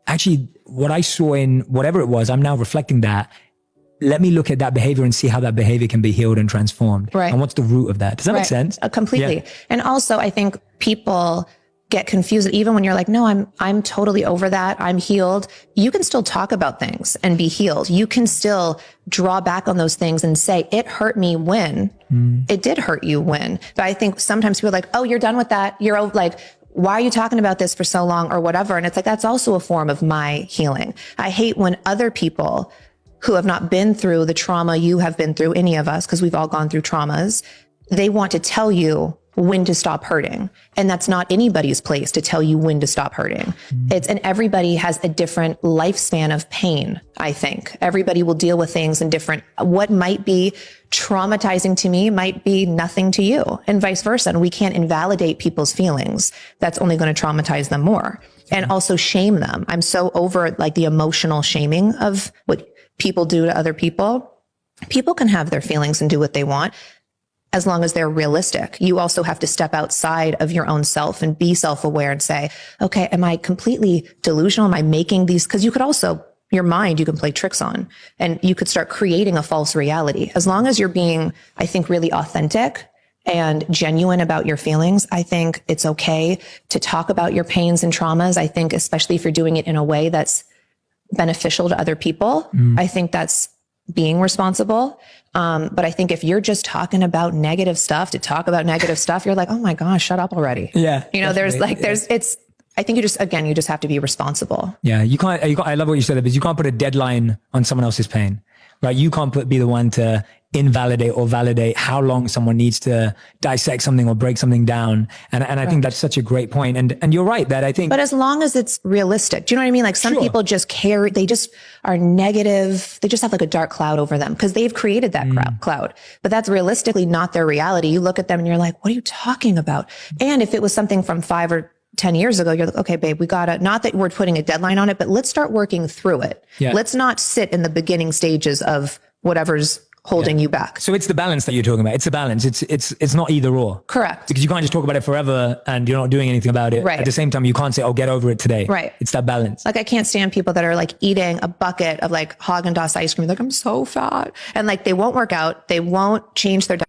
actually what I saw in whatever it was, I'm now reflecting that. Let me look at that behavior and see how that behavior can be healed and transformed. Right. And what's the root of that? Does that make sense? Completely. Yeah. And also I think people get confused even when you're like, no, I'm totally over that. I'm healed. You can still talk about things and be healed. You can still draw back on those things and say, it hurt me when it did hurt you when. But I think sometimes people are like, oh, you're done with that. You're like, why are you talking about this for so long or whatever? And it's like, that's also a form of my healing. I hate when other people who have not been through the trauma you have been through, any of us, because we've all gone through traumas, they want to tell you when to stop hurting. And that's not anybody's place to tell you when to stop hurting. And everybody has a different lifespan of pain, I think. Everybody will deal with things in different, what might be traumatizing to me might be nothing to you, and vice versa. And we can't invalidate people's feelings. That's only going to traumatize them more. And also shame them. I'm so over like the emotional shaming of what people do to other people. People can have their feelings and do what they want, as long as they're realistic. You also have to step outside of your own self and be self-aware and say, okay, am I completely delusional? Am I making these? Because you could also, your mind, you can play tricks on, and you could start creating a false reality. As long as you're being, I think, really authentic and genuine about your feelings, I think it's okay to talk about your pains and traumas. I think, especially if you're doing it in a way that's beneficial to other people, I think that's being responsible. But I think if you're just talking about negative stuff to talk about negative stuff, you're like, oh my gosh, shut up already. Yeah. You know, I think you just have to be responsible. Yeah. You can't, I love what you said there, because you can't put a deadline on someone else's pain, right? You can't be the one to invalidate or validate how long someone needs to dissect something or break something down. And I think that's such a great point. And you're right that I think, but as long as it's realistic, do you know what I mean? Like some people just they just are negative. They just have like a dark cloud over them because they've created that cloud, but that's realistically not their reality. You look at them and you're like, what are you talking about? And if it was something from 5 or 10 years ago, you're like, okay, babe, we gotta, not that we're putting a deadline on it, but let's start working through it. Yeah. Let's not sit in the beginning stages of whatever's holding you back. So it's the balance that you're talking about. It's a balance. It's not either or. Correct. Because you can't just talk about it forever and you're not doing anything about it. Right. At the same time, you can't say, oh, get over it today. Right. It's that balance. Like I can't stand people that are like eating a bucket of like Haagen-Dazs ice cream. Like, I'm so fat. And like, they won't work out. They won't change their diet.